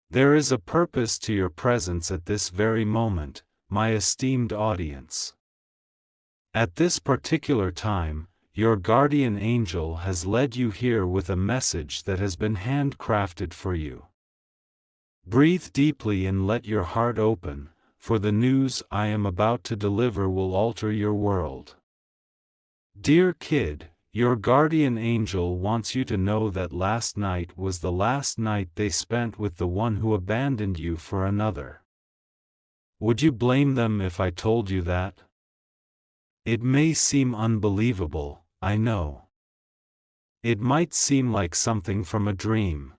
There is a purpose to your presence at this very moment, my esteemed audience. At this particular time, your guardian angel has led you here with a message that has been handcrafted for you. Breathe deeply and let your heart open, for the news I am about to deliver will alter your world. Dear kid, your guardian angel wants you to know that last night was the last night they spent with the one who abandoned you for another. Would you blame them if I told you that? It may seem unbelievable, I know. It might seem like something from a dream.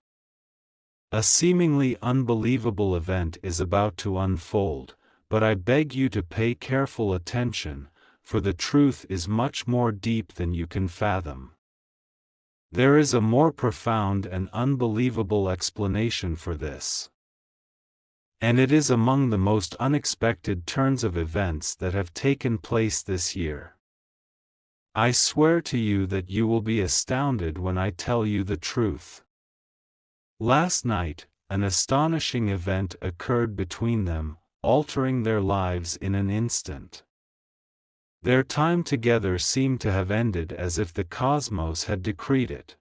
A seemingly unbelievable event is about to unfold, but I beg you to pay careful attention, for the truth is much more deep than you can fathom. There is a more profound and unbelievable explanation for this. And it is among the most unexpected turns of events that have taken place this year. I swear to you that you will be astounded when I tell you the truth. Last night, an astonishing event occurred between them, altering their lives in an instant. Their time together seemed to have ended as if the cosmos had decreed it.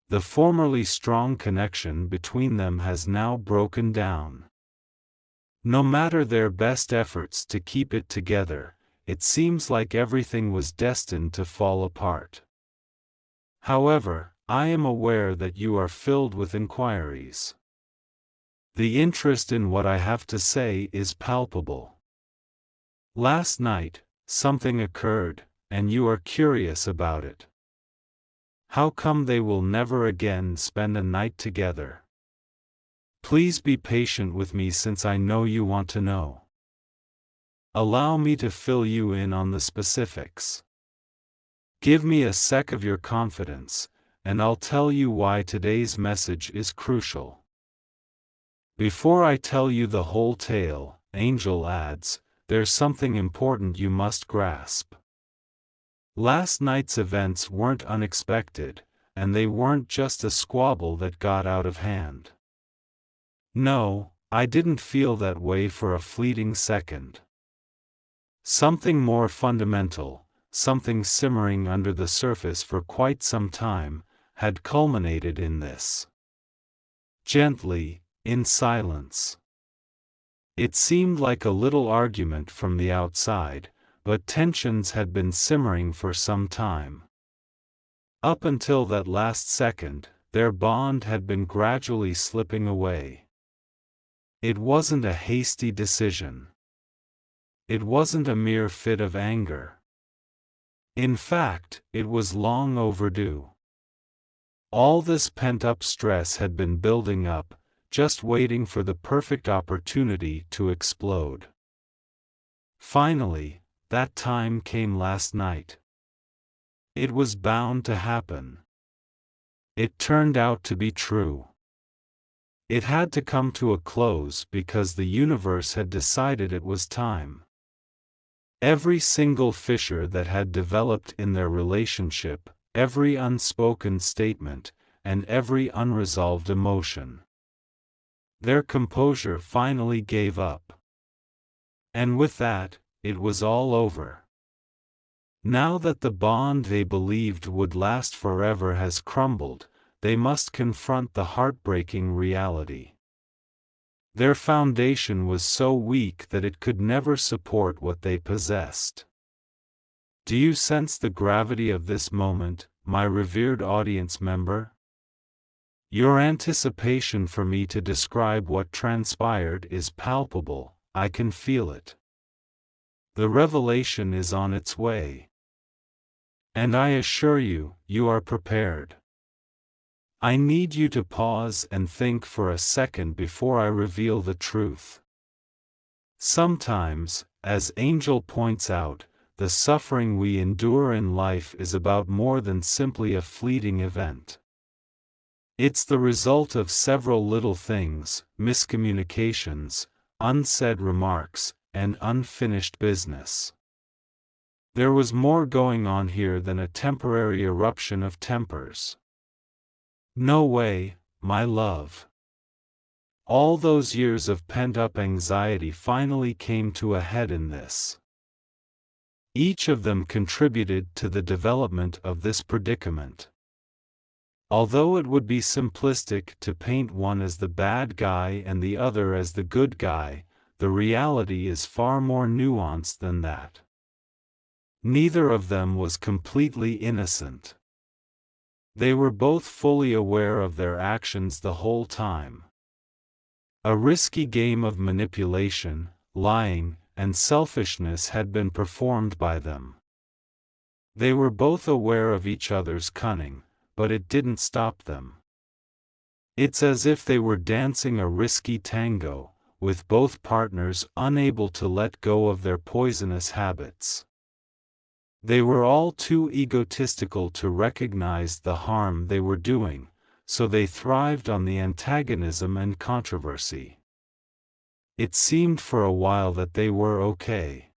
The formerly strong connection between them has now broken down. No matter their best efforts to keep it together, it seems like everything was destined to fall apart. However, I am aware that you are filled with inquiries. The interest in what I have to say is palpable. Last night, something occurred, and you are curious about it. How come they will never again spend a night together? Please be patient with me since I know you want to know. Allow me to fill you in on the specifics. Give me a sec of your confidence, and I'll tell you why today's message is crucial. Before I tell you the whole tale, Angel adds, there's something important you must grasp. Last night's events weren't unexpected, and they weren't just a squabble that got out of hand. No, I didn't feel that way for a fleeting second. Something more fundamental, something simmering under the surface for quite some time, had culminated in this. Gently, in silence. It seemed like a little argument from the outside, but tensions had been simmering for some time. Up until that last second, their bond had been gradually slipping away. It wasn't a hasty decision. It wasn't a mere fit of anger. In fact, it was long overdue. All this pent-up stress had been building up, just waiting for the perfect opportunity to explode. Finally, that time came last night. It was bound to happen. It turned out to be true. It had to come to a close because the universe had decided it was time. Every single fissure that had developed in their relationship, every unspoken statement, and every unresolved emotion. Their composure finally gave up. And with that, it was all over. Now that the bond they believed would last forever has crumbled, they must confront the heartbreaking reality. Their foundation was so weak that it could never support what they possessed. Do you sense the gravity of this moment, my revered audience member? Your anticipation for me to describe what transpired is palpable, I can feel it. The revelation is on its way. And I assure you, you are prepared. I need you to pause and think for a second before I reveal the truth. Sometimes, as Angel points out, the suffering we endure in life is about more than simply a fleeting event. It's the result of several little things, miscommunications, unsaid remarks, and unfinished business. There was more going on here than a temporary eruption of tempers. No way, my love. All those years of pent-up anxiety finally came to a head in this. Each of them contributed to the development of this predicament. Although it would be simplistic to paint one as the bad guy and the other as the good guy, the reality is far more nuanced than that. Neither of them was completely innocent. They were both fully aware of their actions the whole time. A risky game of manipulation, lying, and selfishness had been performed by them. They were both aware of each other's cunning, but it didn't stop them. It's as if they were dancing a risky tango, with both partners unable to let go of their poisonous habits. They were all too egotistical to recognize the harm they were doing, so they thrived on the antagonism and controversy. It seemed for a while that they were okay.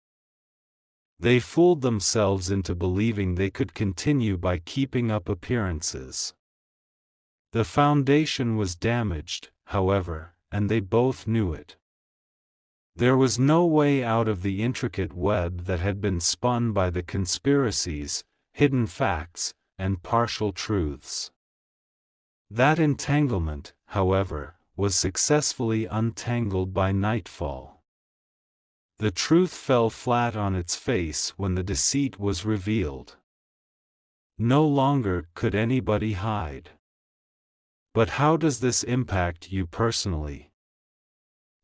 They fooled themselves into believing they could continue by keeping up appearances. The foundation was damaged, however, and they both knew it. There was no way out of the intricate web that had been spun by the conspiracies, hidden facts, and partial truths. That entanglement, however, was successfully untangled by nightfall. The truth fell flat on its face when the deceit was revealed. No longer could anybody hide. But how does this impact you personally?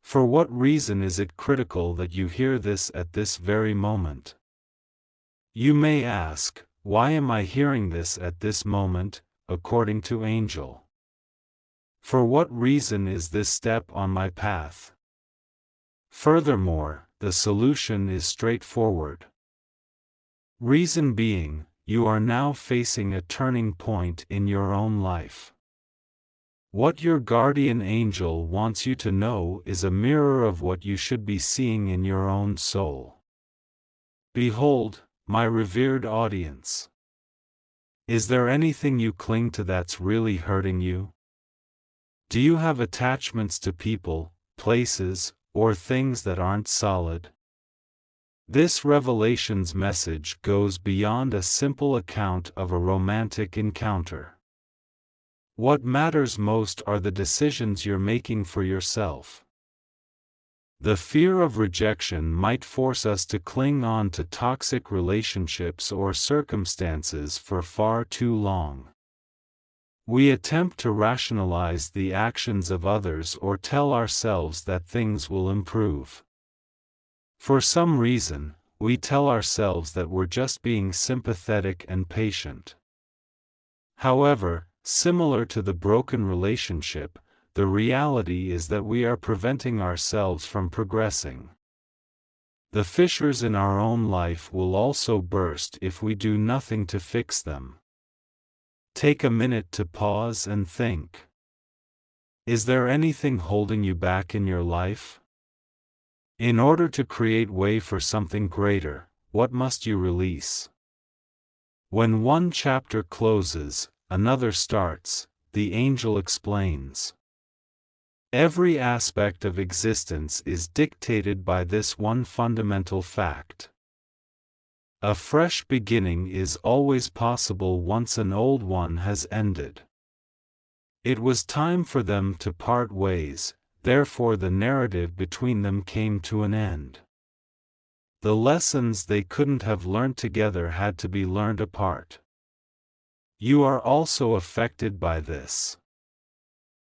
For what reason is it critical that you hear this at this very moment? You may ask, why am I hearing this at this moment, according to Angel? For what reason is this step on my path? Furthermore, the solution is straightforward. Reason being, you are now facing a turning point in your own life. What your guardian angel wants you to know is a mirror of what you should be seeing in your own soul. Behold, my revered audience. Is there anything you cling to that's really hurting you? Do you have attachments to people, places, or things that aren't solid? This revelation's message goes beyond a simple account of a romantic encounter. What matters most are the decisions you're making for yourself. The fear of rejection might force us to cling on to toxic relationships or circumstances for far too long. We attempt to rationalize the actions of others or tell ourselves that things will improve. For some reason, we tell ourselves that we're just being sympathetic and patient. However, similar to the broken relationship, the reality is that we are preventing ourselves from progressing. The fissures in our own life will also burst if we do nothing to fix them. Take a minute to pause and think. Is there anything holding you back in your life? In order to create way for something greater, what must you release? When one chapter closes, another starts, the angel explains. Every aspect of existence is dictated by this one fundamental fact. A fresh beginning is always possible once an old one has ended. It was time for them to part ways, therefore the narrative between them came to an end. The lessons they couldn't have learned together had to be learned apart. You are also affected by this.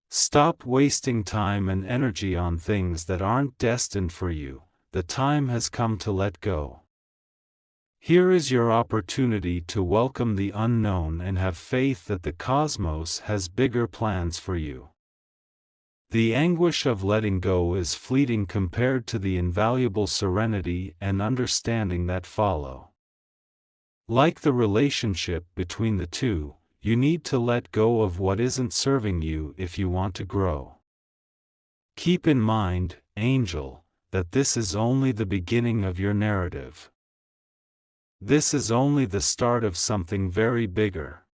Stop wasting time and energy on things that aren't destined for you. The time has come to let go. Here is your opportunity to welcome the unknown and have faith that the cosmos has bigger plans for you. The anguish of letting go is fleeting compared to the invaluable serenity and understanding that follow. Like the relationship between the two, you need to let go of what isn't serving you if you want to grow. Keep in mind, Angel, that this is only the beginning of your narrative. This is only the start of something very bigger.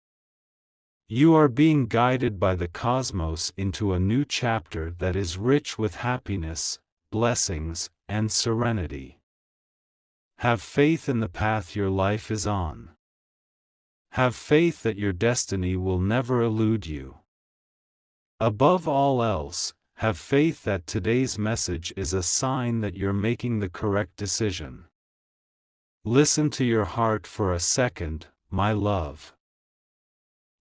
You are being guided by the cosmos into a new chapter that is rich with happiness, blessings, and serenity. Have faith in the path your life is on. Have faith that your destiny will never elude you. Above all else, have faith that today's message is a sign that you're making the correct decision. Listen to your heart for a second, my love.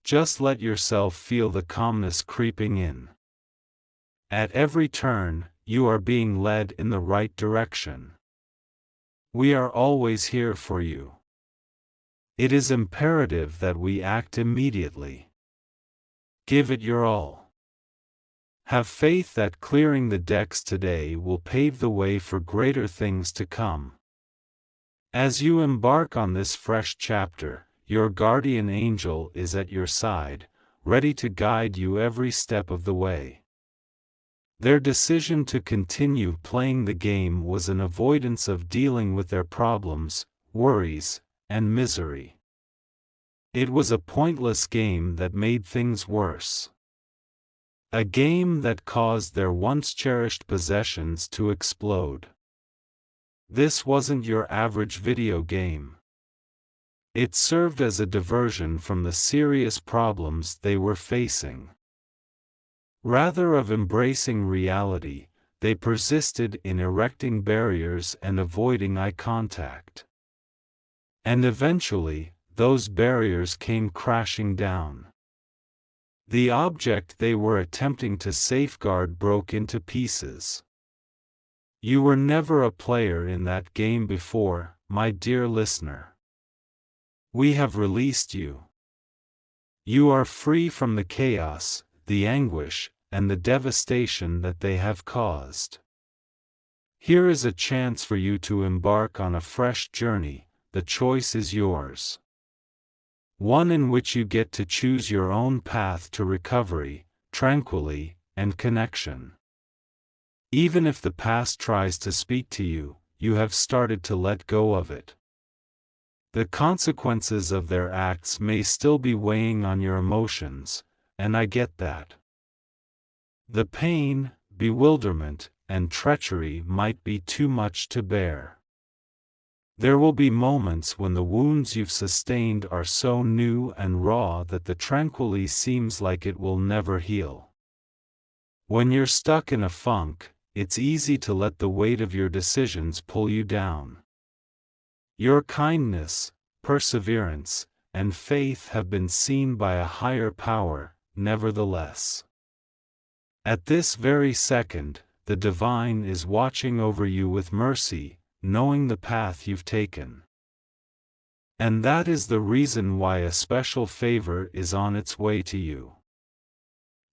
Just let yourself feel the calmness creeping in. At every turn, you are being led in the right direction. We are always here for you. It is imperative that we act immediately. Give it your all. Have faith that clearing the decks today will pave the way for greater things to come. As you embark on this fresh chapter, your guardian angel is at your side, ready to guide you every step of the way. Their decision to continue playing the game was an avoidance of dealing with their problems, worries, and misery. It was a pointless game that made things worse. A game that caused their once cherished possessions to explode. This wasn't your average video game. It served as a diversion from the serious problems they were facing. Rather of embracing reality, they persisted in erecting barriers and avoiding eye contact. And eventually, those barriers came crashing down. The object they were attempting to safeguard broke into pieces. You were never a player in that game before, my dear listener. We have released you. You are free from the chaos, the anguish, and the devastation that they have caused. Here is a chance for you to embark on a fresh journey. The choice is yours. One in which you get to choose your own path to recovery, tranquility, and connection. Even if the past tries to speak to you, you have started to let go of it. The consequences of their acts may still be weighing on your emotions, and I get that. The pain, bewilderment, and treachery might be too much to bear. There will be moments when the wounds you've sustained are so new and raw that the tranquility seems like it will never heal. When you're stuck in a funk, it's easy to let the weight of your decisions pull you down. Your kindness, perseverance, and faith have been seen by a higher power, nevertheless. At this very second, the divine is watching over you with mercy, knowing the path you've taken. And that is the reason why a special favor is on its way to you.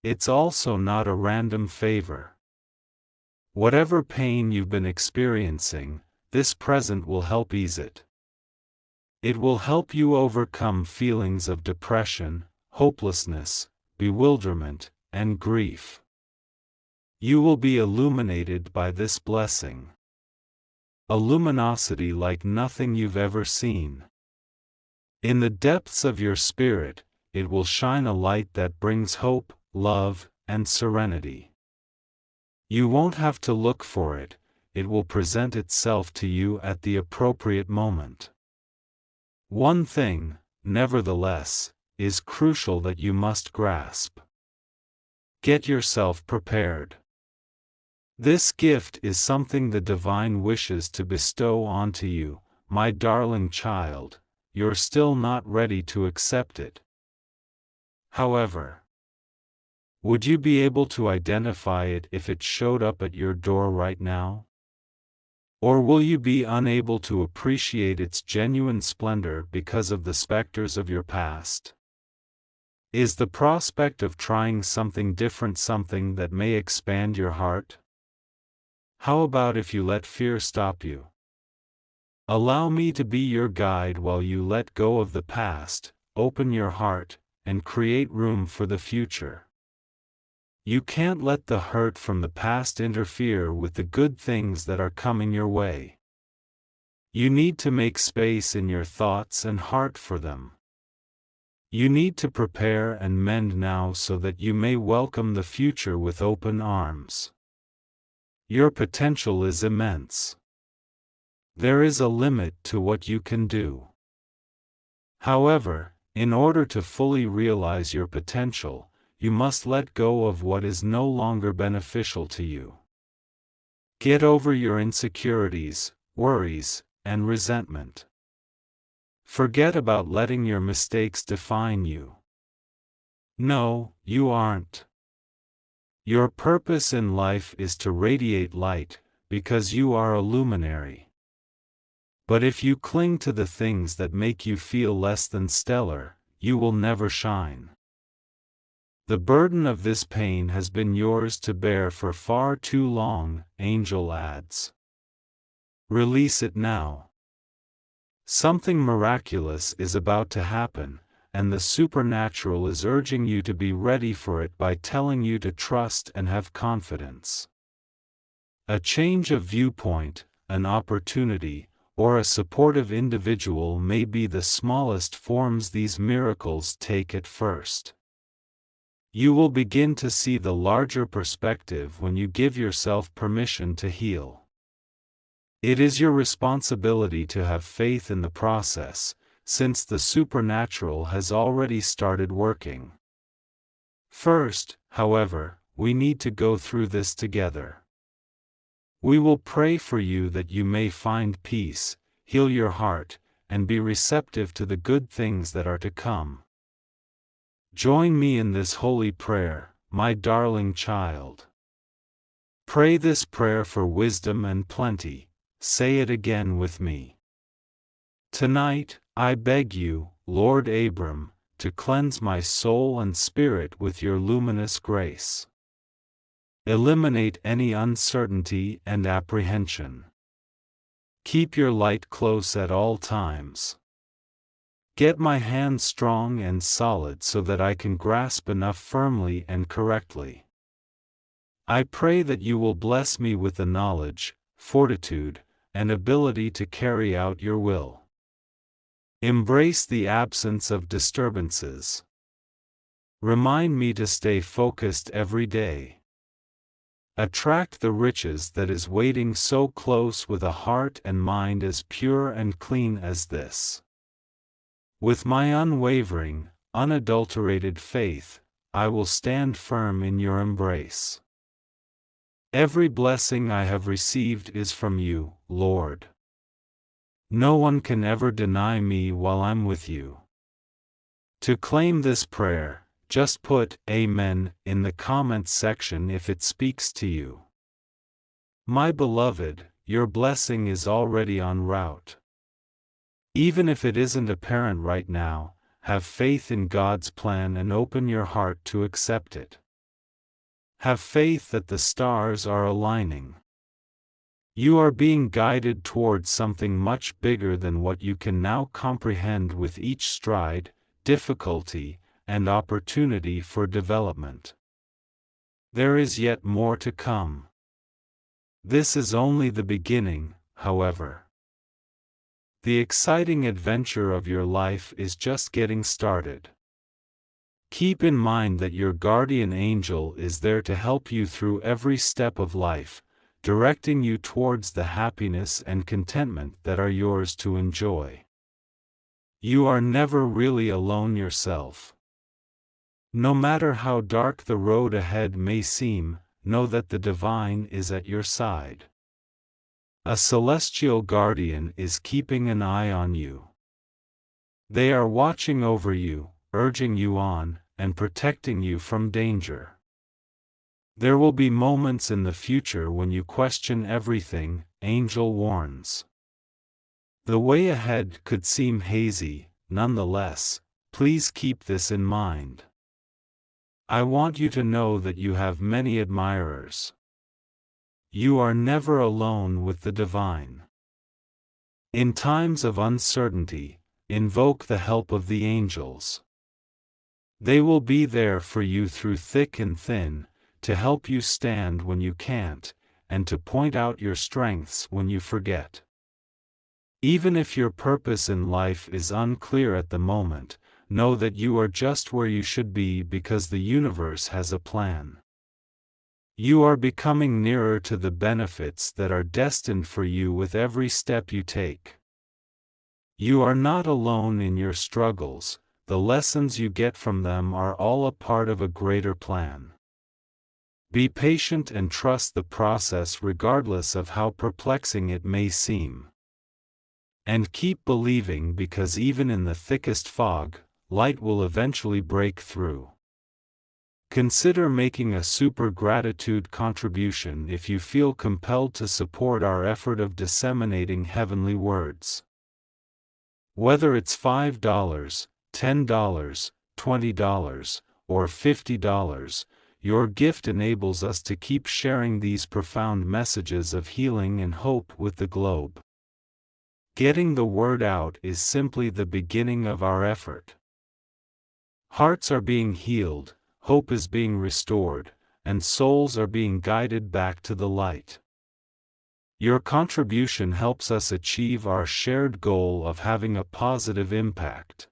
It's also not a random favor. Whatever pain you've been experiencing, this present will help ease it. It will help you overcome feelings of depression, hopelessness, bewilderment, and grief. You will be illuminated by this blessing. A luminosity like nothing you've ever seen. In the depths of your spirit, it will shine a light that brings hope, love, and serenity. You won't have to look for it, it will present itself to you at the appropriate moment. One thing, nevertheless, is crucial that you must grasp. Get yourself prepared. This gift is something the divine wishes to bestow onto you, my darling child. You're still not ready to accept it. However, would you be able to identify it if it showed up at your door right now? Or will you be unable to appreciate its genuine splendor because of the specters of your past? Is the prospect of trying something different something that may expand your heart? How about if you let fear stop you? Allow me to be your guide while you let go of the past, open your heart, and create room for the future. You can't let the hurt from the past interfere with the good things that are coming your way. You need to make space in your thoughts and heart for them. You need to prepare and mend now so that you may welcome the future with open arms. Your potential is immense. There is a limit to what you can do. However, in order to fully realize your potential, you must let go of what is no longer beneficial to you. Get over your insecurities, worries, and resentment. Forget about letting your mistakes define you. No, you aren't. Your purpose in life is to radiate light, because you are a luminary. But if you cling to the things that make you feel less than stellar, you will never shine. The burden of this pain has been yours to bear for far too long, Angel adds. Release it now. Something miraculous is about to happen, and the supernatural is urging you to be ready for it by telling you to trust and have confidence. A change of viewpoint, an opportunity, or a supportive individual may be the smallest forms these miracles take at first. You will begin to see the larger perspective when you give yourself permission to heal. It is your responsibility to have faith in the process, since the supernatural has already started working. First, however, we need to go through this together. We will pray for you that you may find peace, heal your heart, and be receptive to the good things that are to come. Join me in this holy prayer, my darling child. Pray this prayer for wisdom and plenty. Say it again with me. Tonight, I beg you, Lord Abram, to cleanse my soul and spirit with your luminous grace. Eliminate any uncertainty and apprehension. Keep your light close at all times. Get my hands strong and solid so that I can grasp enough firmly and correctly. I pray that you will bless me with the knowledge, fortitude, and ability to carry out your will. Embrace the absence of disturbances. Remind me to stay focused every day. Attract the riches that is waiting so close with a heart and mind as pure and clean as this. With my unwavering, unadulterated faith, I will stand firm in your embrace. Every blessing I have received is from you, Lord. No one can ever deny me while I'm with you. To claim this prayer, just put Amen in the comments section if it speaks to you. My beloved, your blessing is already en route. Even if it isn't apparent right now, have faith in God's plan and open your heart to accept it. Have faith that the stars are aligning. You are being guided towards something much bigger than what you can now comprehend with each stride, difficulty, and opportunity for development. There is yet more to come. This is only the beginning, however. The exciting adventure of your life is just getting started. Keep in mind that your guardian angel is there to help you through every step of life, directing you towards the happiness and contentment that are yours to enjoy. You are never really alone yourself. No matter how dark the road ahead may seem, know that the divine is at your side. A celestial guardian is keeping an eye on you. They are watching over you, urging you on, and protecting you from danger. There will be moments in the future when you question everything, Angel warns. The way ahead could seem hazy, nonetheless, please keep this in mind. I want you to know that you have many admirers. You are never alone with the divine. In times of uncertainty, invoke the help of the angels. They will be there for you through thick and thin, to help you stand when you can't, and to point out your strengths when you forget. Even if your purpose in life is unclear at the moment, know that you are just where you should be because the universe has a plan. You are becoming nearer to the benefits that are destined for you with every step you take. You are not alone in your struggles, the lessons you get from them are all a part of a greater plan. Be patient and trust the process regardless of how perplexing it may seem. And keep believing because even in the thickest fog, light will eventually break through. Consider making a super gratitude contribution if you feel compelled to support our effort of disseminating heavenly words. Whether it's $5, $10, $20, or $50, your gift enables us to keep sharing these profound messages of healing and hope with the globe. Getting the word out is simply the beginning of our effort. Hearts are being healed, hope is being restored, and souls are being guided back to the light. Your contribution helps us achieve our shared goal of having a positive impact.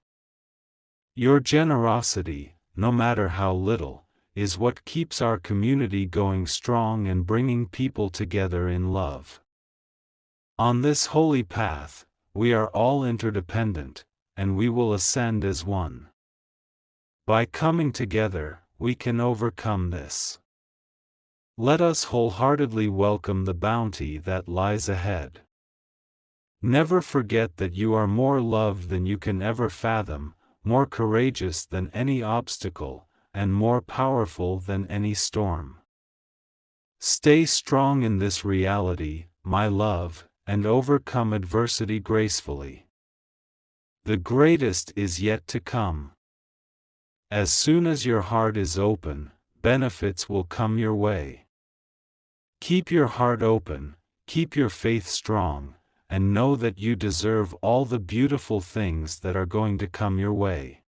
Your generosity, no matter how little, is what keeps our community going strong and bringing people together in love. On this holy path, we are all interdependent, and we will ascend as one. By coming together, we can overcome this. Let us wholeheartedly welcome the bounty that lies ahead. Never forget that you are more loved than you can ever fathom, more courageous than any obstacle, and more powerful than any storm. Stay strong in this reality, my love, and overcome adversity gracefully. The greatest is yet to come. As soon as your heart is open, benefits will come your way. Keep your heart open, keep your faith strong, and know that you deserve all the beautiful things that are going to come your way.